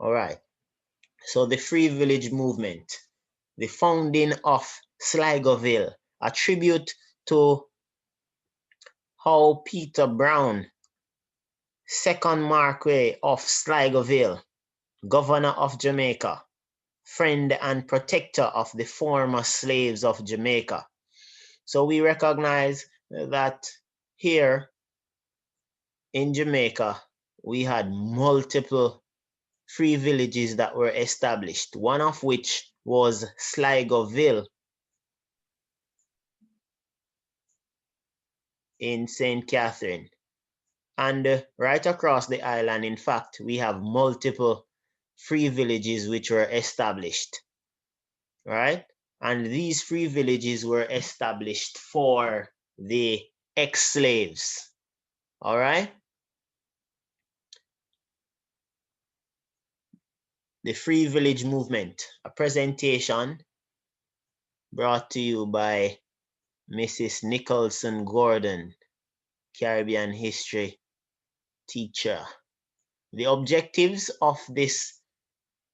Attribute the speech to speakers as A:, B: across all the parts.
A: All right. So the Free Village movement, the founding of Sligoville, a tribute to how Peter Brown, second Marquis of Sligoville, governor of Jamaica, friend and protector of the former slaves of Jamaica. So we recognize that here in Jamaica, we had multiple free villages that were established, one of which was Sligoville in St. Catherine. And right across the island, in fact, we have multiple free villages which were established, right? And these free villages were established for the ex-slaves, all right? The Free Village Movement, a presentation brought to you by Mrs. Nicholson Gordon, Caribbean history teacher. The objectives of this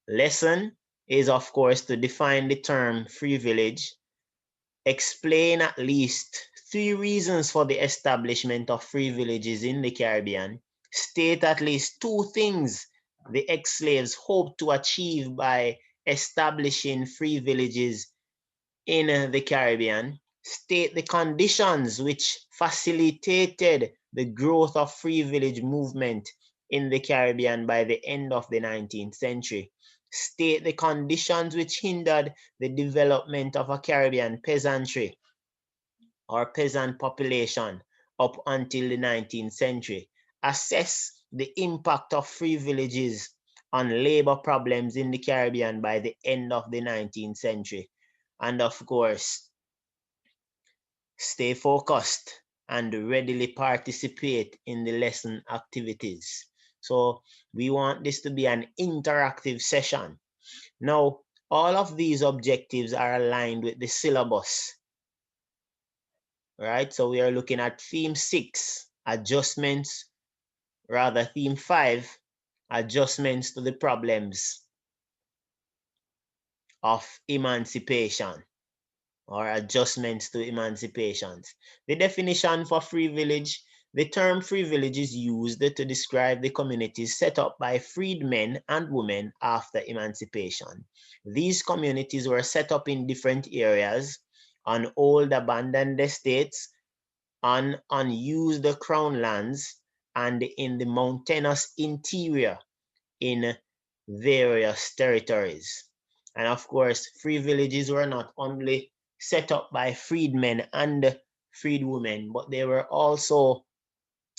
A: lesson is, of course, to define the term free village, explain at least 3 reasons for the establishment of free villages in the Caribbean, state at least 2 things the ex-slaves hoped to achieve by establishing free villages in the Caribbean, state the conditions which facilitated the growth of free village movement in the Caribbean by the end of the 19th century, state the conditions which hindered the development of a Caribbean peasantry or peasant population up until the 19th century, assess the impact of free villages on labor problems in the Caribbean by the end of the 19th century, and of course, stay focused and readily participate in the lesson activities. So we want this to be an interactive session. Now, all of these objectives are aligned with the syllabus, right? So we are looking at theme 6, adjustments, rather theme 5, adjustments to the problems of emancipation, or adjustments to emancipations. The definition for free village, the term free village is used to describe the communities set up by freedmen and women after emancipation. These communities were set up in different areas, on old abandoned estates, on unused crown lands, and in the mountainous interior in various territories. And of course, free villages were not only set up by freedmen and freedwomen, but they were also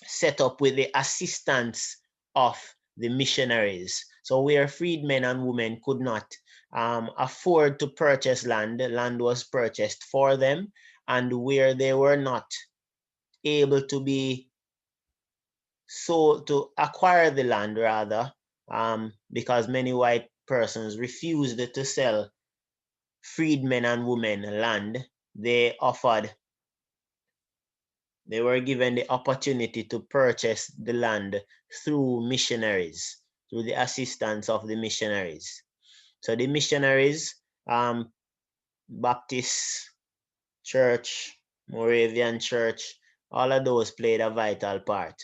A: set up with the assistance of the missionaries. So where freedmen and women could not afford to purchase land, land was purchased for them, and where they were not able to be to acquire the land rather, because many white persons refused to sell freedmen and women land, they were given the opportunity to purchase the land through missionaries, through the assistance of the missionaries. So the missionaries, Baptist Church, Moravian Church, all of those played a vital part.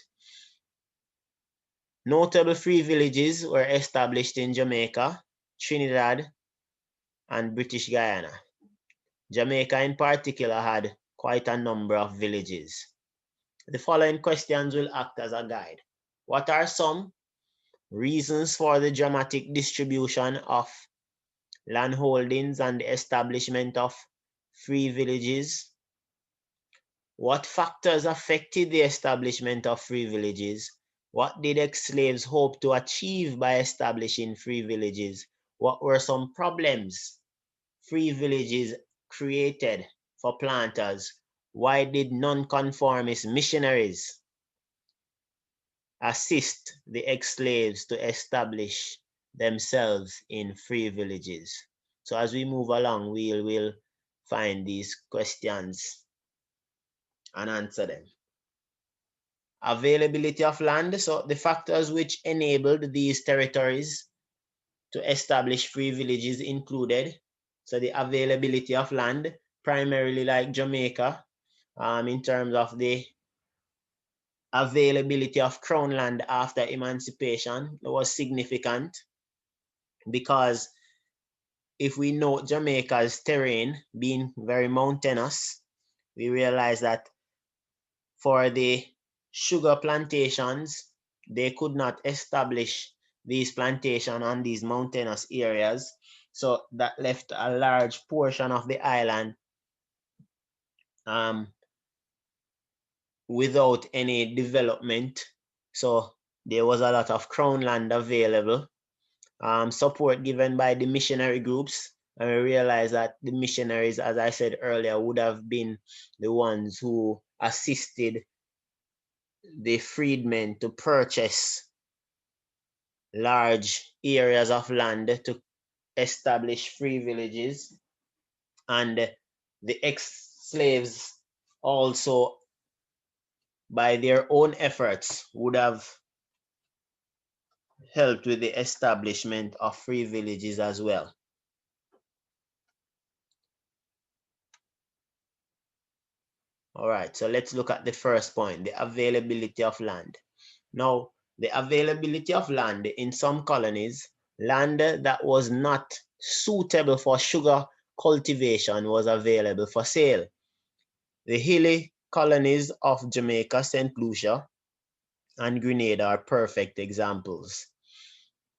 A: Notable free villages were established in Jamaica, Trinidad, and British Guyana. Jamaica in particular had quite a number of villages. The following questions will act as a guide. What are some reasons for the dramatic distribution of land holdings and the establishment of free villages? What factors affected the establishment of free villages? What did ex-slaves hope to achieve by establishing free villages? What were some problems free villages created for planters? Why did nonconformist missionaries assist the ex-slaves to establish themselves in free villages? So as we move along, we'll find these questions and answer them. Availability of land. So the factors which enabled these territories to establish free villages included, so the availability of land, primarily like Jamaica, in terms of the availability of crown land after emancipation was significant, because if we note Jamaica's terrain being very mountainous, we realize that for the sugar plantations, they could not establish these plantations on these mountainous areas. So that left a large portion of the island without any development. So there was a lot of crown land available. Support given by the missionary groups, and we realized that the missionaries, as I said earlier, would have been the ones who assisted the freedmen to purchase large areas of land to establish free villages, and the ex-slaves also, by their own efforts, would have helped with the establishment of free villages as well. All right, so let's look at the first point, the availability of land. Now, the availability of land in some colonies, land that was not suitable for sugar cultivation was available for sale. The hilly colonies of Jamaica, St. Lucia, and Grenada are perfect examples.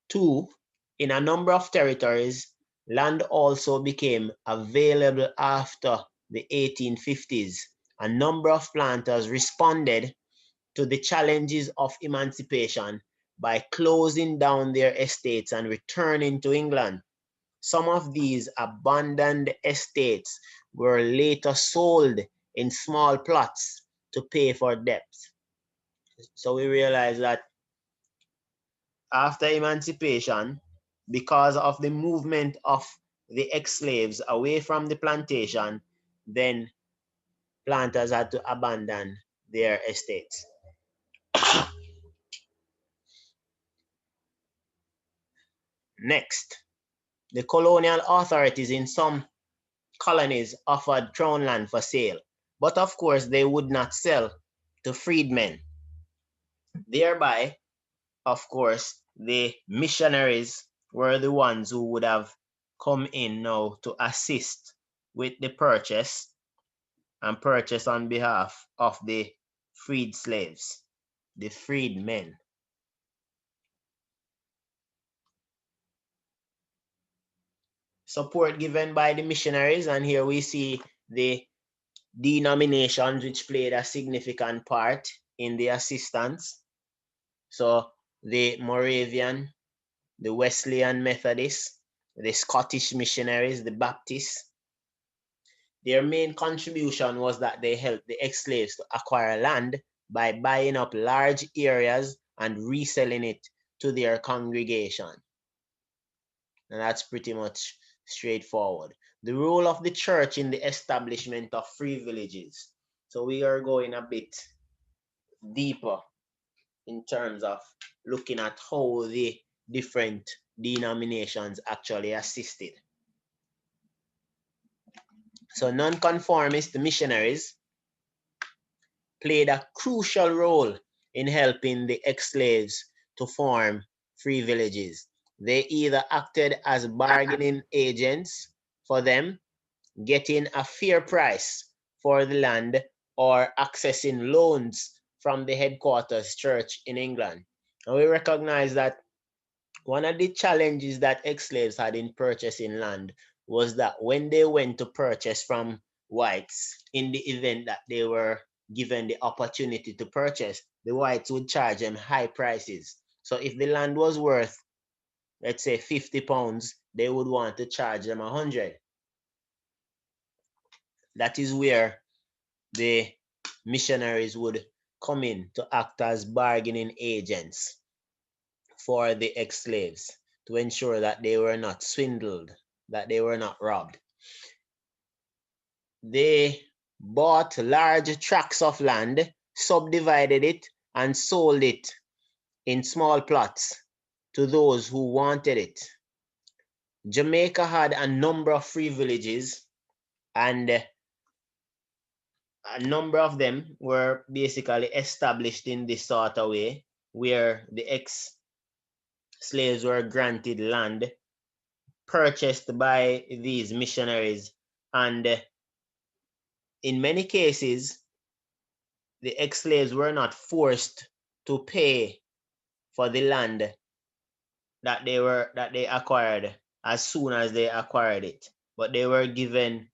A: 2, in a number of territories, land also became available after the 1850s. A number of planters responded to the challenges of emancipation by closing down their estates and returning to England. Some of these abandoned estates were later sold in small plots to pay for debts. So we realize that after emancipation, because of the movement of the ex-slaves away from the plantation, then planters had to abandon their estates. Next, the colonial authorities in some colonies offered crown land for sale, but of course they would not sell to freedmen. Thereby, of course, the missionaries were the ones who would have come in now to assist with the purchase and purchase on behalf of the freed slaves, the freed men. Support given by the missionaries, and here we see the denominations which played a significant part in the assistance. So the Moravian, the Wesleyan Methodists, the Scottish missionaries, the Baptists. Their main contribution was that they helped the ex-slaves to acquire land by buying up large areas and reselling it to their congregation. And that's pretty much straightforward. The role of the church in the establishment of free villages. So we are going a bit deeper in terms of looking at how the different denominations actually assisted. So nonconformist missionaries played a crucial role in helping the ex-slaves to form free villages. They either acted as bargaining agents for them, getting a fair price for the land, or accessing loans from the headquarters church in England. And we recognize that one of the challenges that ex-slaves had in purchasing land was that when they went to purchase from whites, in the event that they were given the opportunity to purchase, the whites would charge them high prices. So if the land was worth, let's say, £50, they would want to charge them 100. That is where the missionaries would come in to act as bargaining agents for the ex-slaves to ensure that they were not swindled, that they were not robbed. They bought large tracts of land, subdivided it, and sold it in small plots to those who wanted it. Jamaica had a number of free villages, and a number of them were basically established in this sort of way, where the ex-slaves were granted land purchased by these missionaries, and in many cases the ex-slaves were not forced to pay for the land that they acquired as soon as they acquired it, but they were given,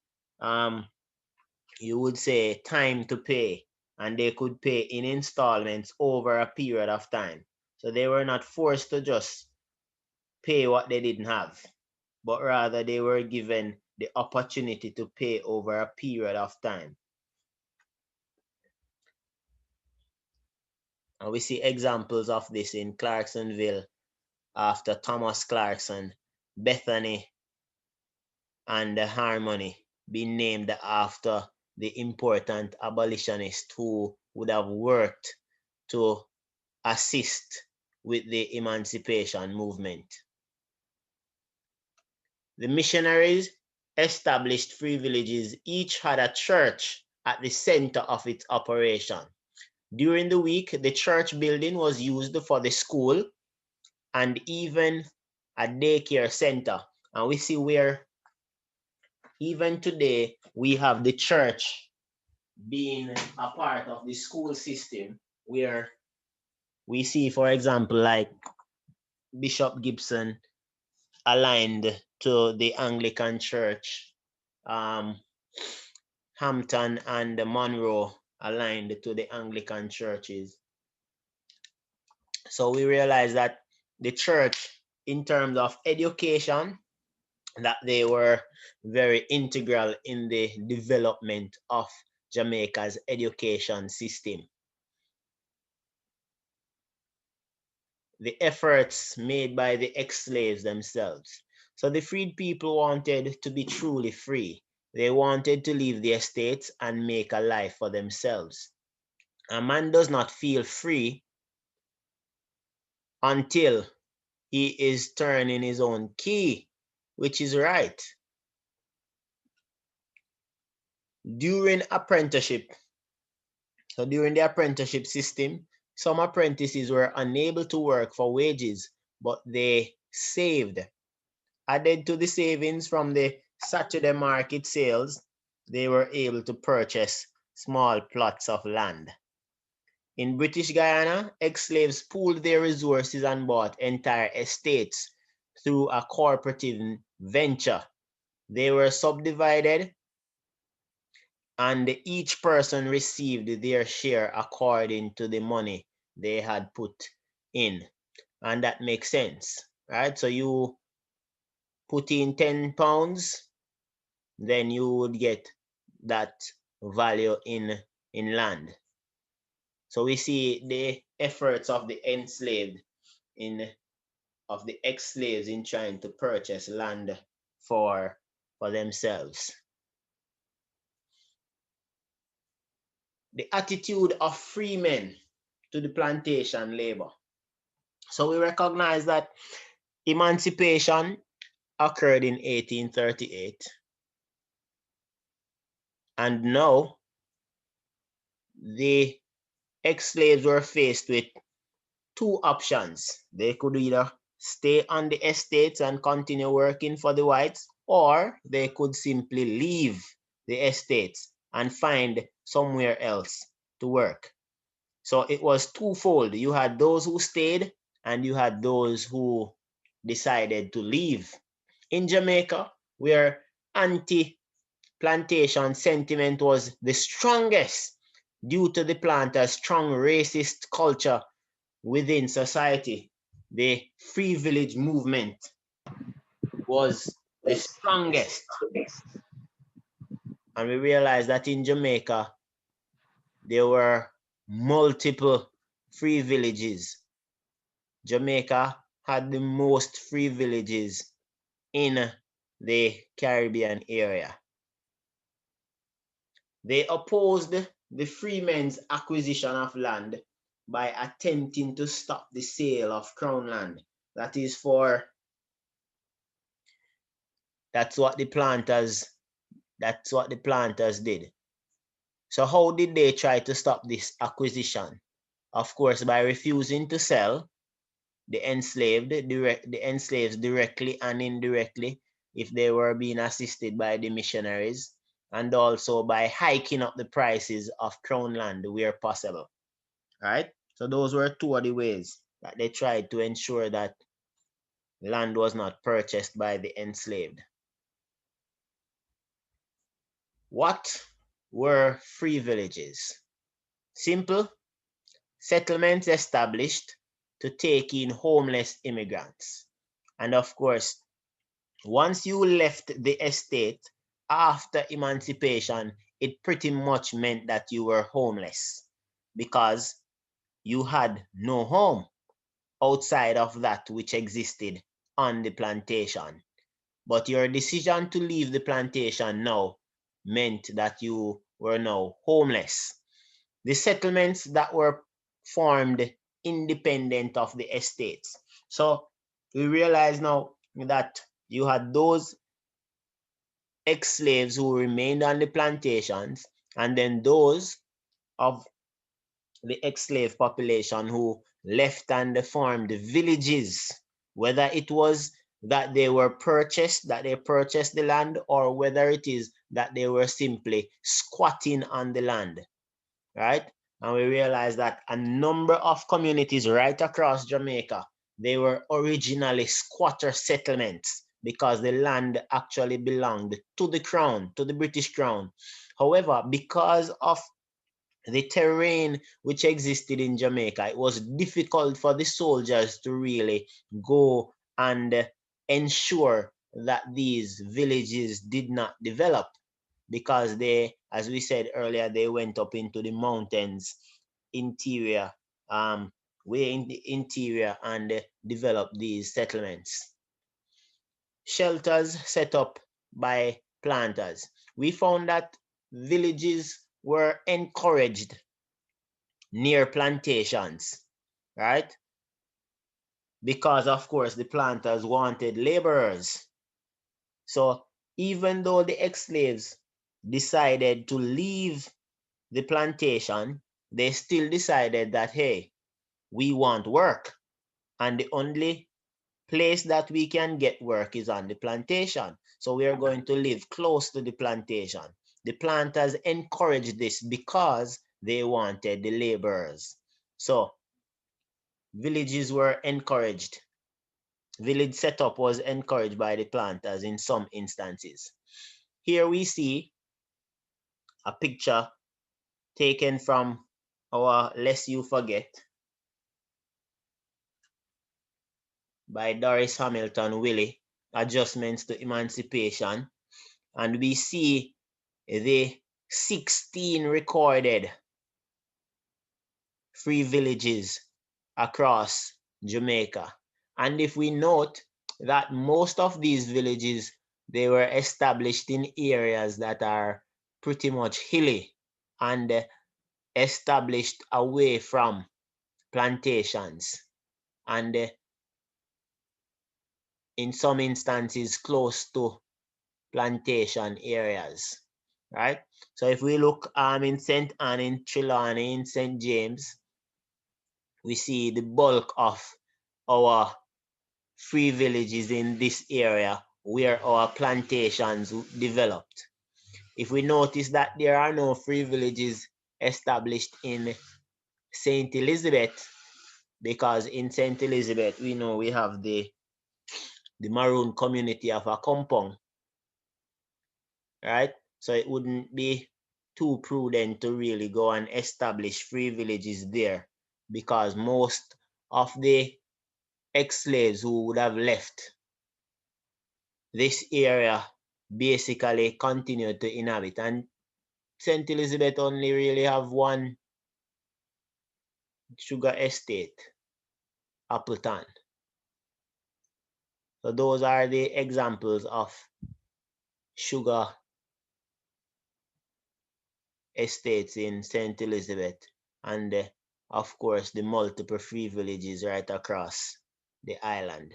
A: you would say, time to pay, and they could pay in installments over a period of time. So they were not forced to just pay what they didn't have, but rather they were given the opportunity to pay over a period of time. And we see examples of this in Clarksonville after Thomas Clarkson, Bethany, and the Harmony being named after the important abolitionist who would have worked to assist with the emancipation movement. The missionaries established free villages. Each had a church at the center of its operation. During the week, the church building was used for the school and even a daycare center. And we see where even today we have the church being a part of the school system, where we see, for example, like Bishop Gibson aligned to the Anglican Church, Hampton and Monroe aligned to the Anglican churches. So we realize that the church, in terms of education, that they were very integral in the development of Jamaica's education system. The efforts made by the ex-slaves themselves. So the freed people wanted to be truly free. They wanted to leave the estates and make a life for themselves. A man does not feel free until he is turning his own key, which is right. During apprenticeship, so during the apprenticeship system, some apprentices were unable to work for wages, but they saved. Added to the savings from the Saturday market sales, they were able to purchase small plots of land. In British Guyana, ex-slaves pooled their resources and bought entire estates through a cooperative venture. They were subdivided, and each person received their share according to the money they had put in. And that makes sense, right? So you put in £10, then you would get that value in land. So we see the efforts of the enslaved of the ex-slaves in trying to purchase land for themselves. The attitude of free men to the plantation labor. So we recognize that emancipation occurred in 1838, and now the ex-slaves were faced with two options. They could either stay on the estates and continue working for the whites, or they could simply leave the estates and find somewhere else to work. So it was twofold. You had those who stayed and you had those who decided to leave. In Jamaica, where anti-plantation sentiment was the strongest due to the planters' strong racist culture within society, the free village movement was the strongest. And we realized that in Jamaica, there were multiple free villages. Jamaica had the most free villages in the Caribbean area. They opposed the freemen's acquisition of land by attempting to stop the sale of crown land. That is for That's what the planters did. So how did they try to stop this acquisition? Of course, by refusing to sell the enslaves directly and indirectly if they were being assisted by the missionaries, and also by hiking up the prices of crown land where possible. Right? So those were two of the ways that they tried to ensure that land was not purchased by the enslaved. What were free villages? Simple: settlements established to take in homeless immigrants. And of course, once you left the estate after emancipation, it pretty much meant that you were homeless because you had no home outside of that which existed on the plantation. But your decision to leave the plantation now meant that you were now homeless. The settlements that were formed independent of the estates. So we realize now that you had those ex-slaves who remained on the plantations, and then those of the ex-slave population who left and formed villages, whether it was that they purchased the land, or whether it is that they were simply squatting on the land, right? And we realized that a number of communities right across Jamaica, they were originally squatter settlements because the land actually belonged to the crown, to the British crown. However, because of the terrain which existed in Jamaica, it was difficult for the soldiers to really go and ensure that these villages did not develop, because they, as we said earlier, they went up into the mountains interior, way in the interior, and developed these settlements. Shelters set up by planters. We found that villages were encouraged near plantations, right? Because of course the planters wanted laborers. So even though the ex-slaves decided to leave the plantation, they still decided that, hey, we want work. And the only place that we can get work is on the plantation. So we are going to live close to the plantation. The planters encouraged this because they wanted the laborers. So villages were encouraged. Village setup was encouraged by the planters in some instances. Here we see a picture taken from our Lest You Forget by Doris Hamilton Willie, Adjustments to Emancipation. And we see the 16 recorded free villages across Jamaica. And if we note that most of these villages, they were established in areas that are pretty much hilly and established away from plantations, and in some instances close to plantation areas, right? So if we look in St. Anne, in Trelawney, in St. James, we see the bulk of our free villages in this area where our plantations developed. If we notice that there are no free villages established in St. Elizabeth, because in St. Elizabeth we know we have the Maroon community of a compound, right? So it wouldn't be too prudent to really go and establish free villages there, because most of the ex-slaves who would have left this area basically continued to inhabit, and St. Elizabeth only really have one sugar estate, Appleton. So those are the examples of sugar estates in St. Elizabeth, and of course the multiple free villages right across the island.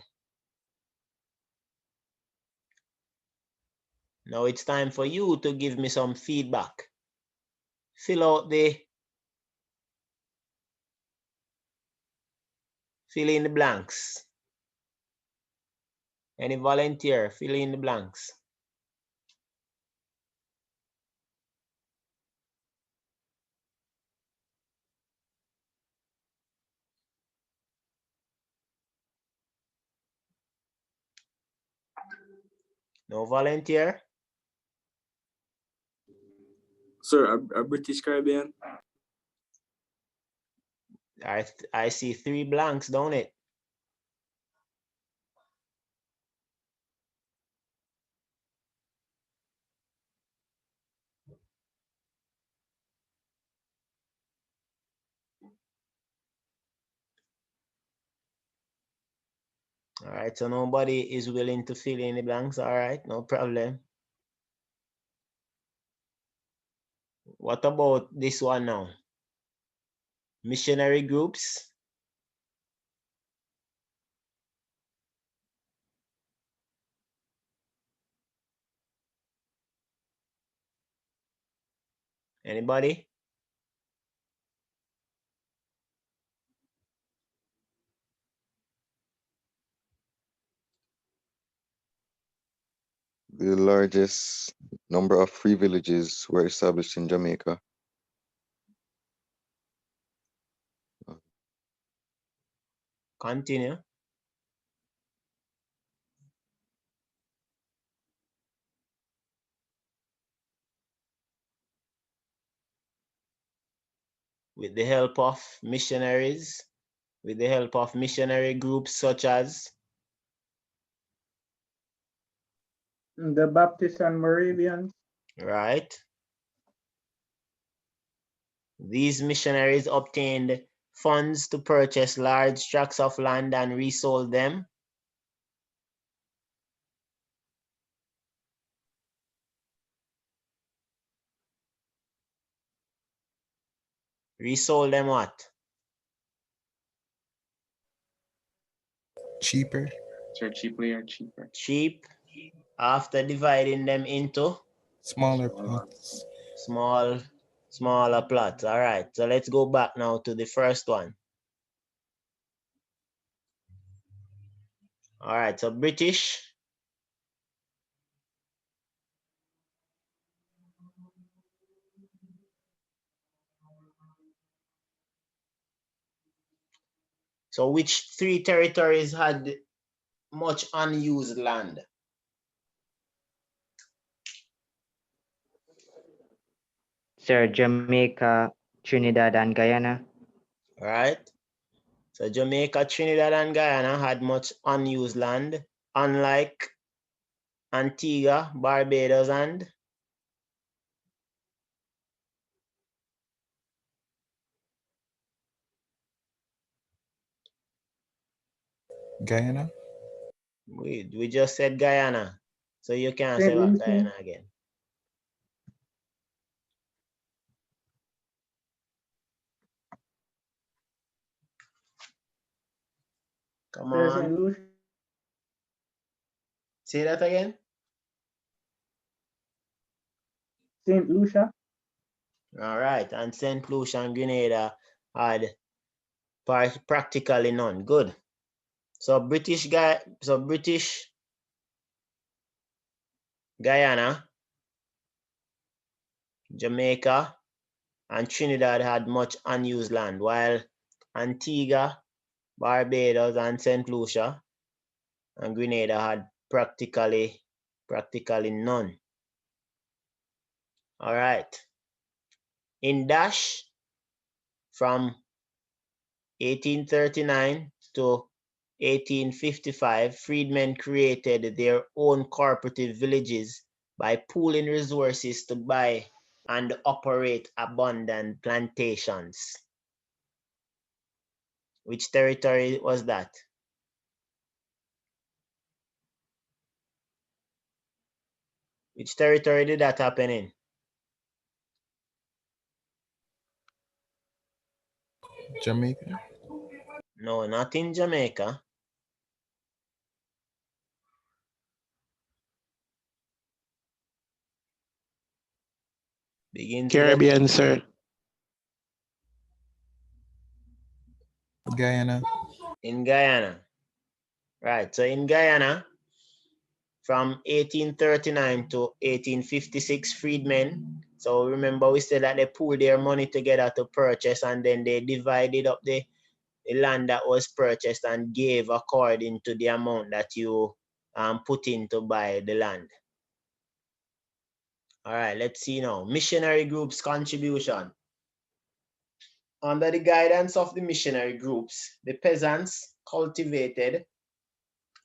A: Now it's time for you to give me some feedback. Fill in the blanks. Any volunteer, fill in the blanks. No volunteer?
B: Sir, a British Caribbean.
A: I see 3 blanks, don't it? All right, so nobody is willing to fill in the blanks. All right, no problem. What about this one now? Missionary groups? Anybody?
C: The largest number of free villages were established in Jamaica.
A: Continue. With the help of missionaries, with the help of missionary groups such as
D: the Baptists and Moravians.
A: right? These missionaries obtained funds to purchase large tracts of land and resold them. Resold them what?
E: Cheaper.
B: Sir, cheaply or cheaper?
A: Cheap, after dividing them into
E: Smaller plots.
A: smaller plots. All right, so let's go back now to the first one. All right, so British. So which 3 territories had much unused land?
F: Sir, Jamaica, Trinidad, and Guyana.
A: All right. So Jamaica, Trinidad, and Guyana had much unused land, unlike Antigua, Barbados, and
E: Guyana.
A: we just said Guyana. So you can't say
D: St.
A: what
D: Lucie.
A: Guyana again. Come
D: There's St.
A: on.
D: Lucia.
A: Say that again.
D: St. Lucia.
A: All right. And St. Lucia and Grenada had practically none. Good. So British Guyana, Jamaica, and Trinidad had much unused land, while Antigua, Barbados, and St. Lucia and Grenada had practically none. All right. In Dash, from 1839 to 1855, freedmen created their own cooperative villages by pooling resources to buy and operate abundant plantations. Which territory was that? Which territory did that happen in?
E: Jamaica.
A: No, not in Jamaica. Begin to
G: Caribbean, sir.
E: Guyana.
A: in Guyana. Right, so in Guyana, from 1839 to 1856, freedmen. So remember we said that they pooled their money together to purchase, and then they divided up the land that was purchased and gave according to the amount that you put in to buy the land. All right, let's see now. Missionary groups contribution. Under the guidance of the missionary groups, the peasants cultivated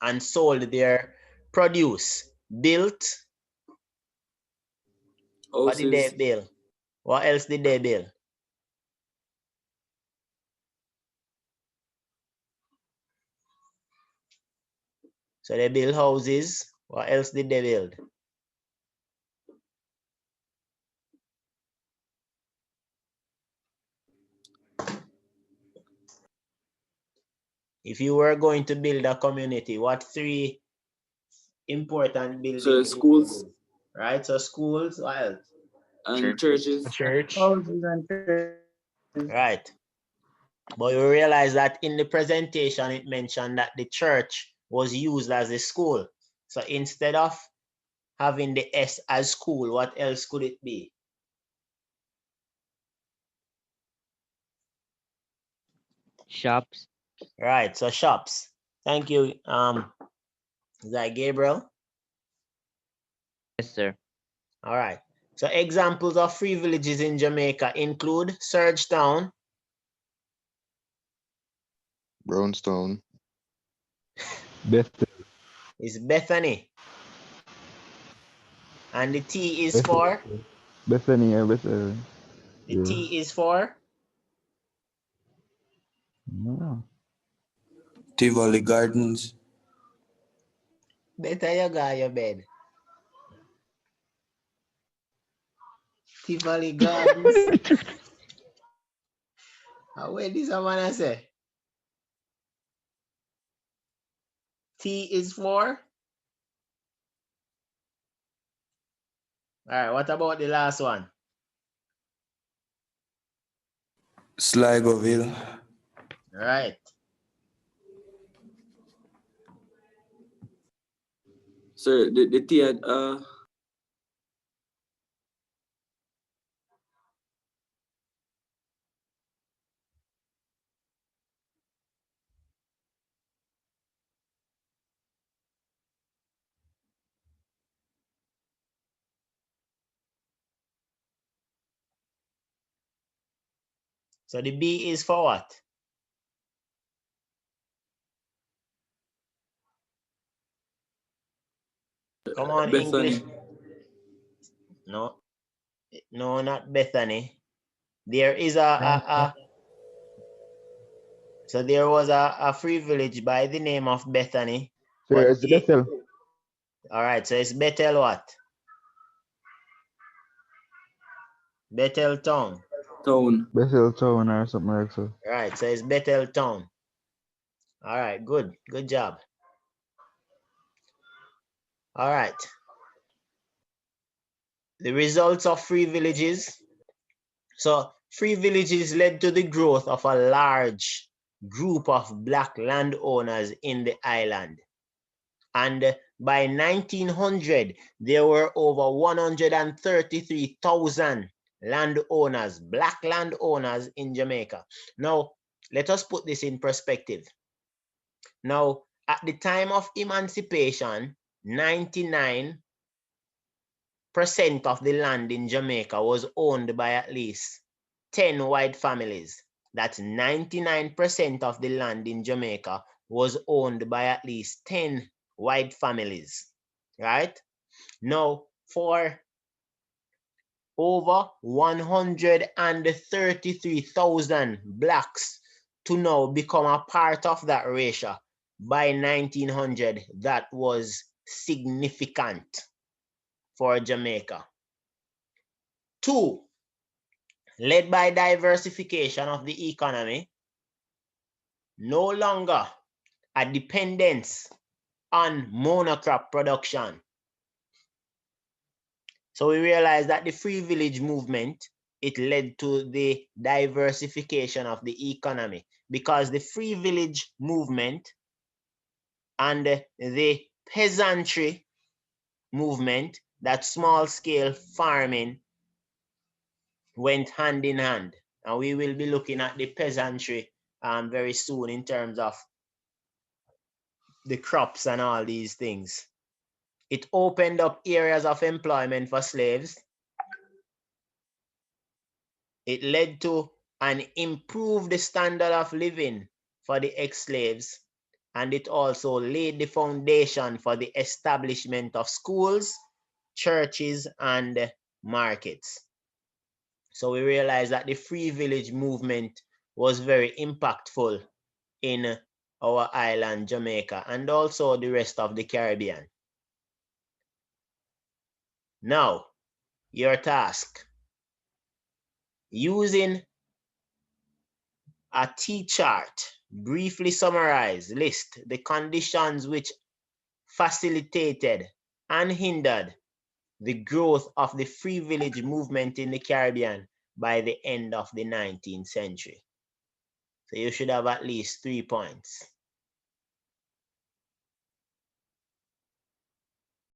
A: and sold their produce, built. What did they build? What else did they build? So they build houses. What else did they build? If you were going to build a community, what three important buildings?
B: So schools,
A: right? So schools, what else?
B: and churches.
E: Church.
D: Houses and churches.
A: Right. But you realize that in the presentation, it mentioned that the church was used as a school. So instead of having the S as school, what else could it be?
F: Shops.
A: Right, so shops. Thank you. Is that Gabriel?
F: Yes, sir.
A: All right. So examples of free villages in Jamaica include Surgetown,
C: Brownstone,
H: Bethel.
A: is Bethany. And the T is
H: Bethel.
A: for?
H: Bethany or Bethel.
A: The T is for?
H: No.
B: Tivoli Gardens.
A: Better you go your bed. Tivoli Gardens. Where did someone say? T is for? All right, what about the last one?
B: Sligoville.
A: Right.
B: Sir, the T had
A: So the B is for what? Come on,
B: Bethany.
A: English. No, no, not Bethany. There is so there was a free village by the name of Bethany.
H: Sir, it's Bethel.
A: All right, so it's Bethel what? Bethel Town.
B: Town.
H: Bethel Town or something like so.
A: Right, so it's Bethel Town. All right, good job. All right. The results of free villages. So free villages led to the growth of a large group of Black landowners in the island. And by 1900, there were over 133,000 landowners, Black landowners in Jamaica. Now, let us put this in perspective. Now, at the time of emancipation, 99% of the land in Jamaica was owned by at least 10 white families. That's 99% of the land in Jamaica was owned by at least 10 white families, right? Now, for over 133,000 Blacks to now become a part of that ratio by 1900, that was significant for Jamaica. 2, led by diversification of the economy, no longer a dependence on monocrop production. So we realize that the free village movement, it led to the diversification of the economy, because the free village movement and the peasantry movement, that small scale farming, went hand in hand. And we will be looking at the peasantry very soon in terms of the crops and all these things. It opened up areas of employment for slaves. It led to an improved standard of living for the ex-slaves, and it also laid the foundation for the establishment of schools, churches, and markets. So we realize that the free village movement was very impactful in our island, Jamaica, and also the rest of the Caribbean. Now, your task. Using a T-chart, briefly summarize, list the conditions which facilitated and hindered the growth of the free village movement in the Caribbean by the end of the 19th century. So you should have at least 3 points.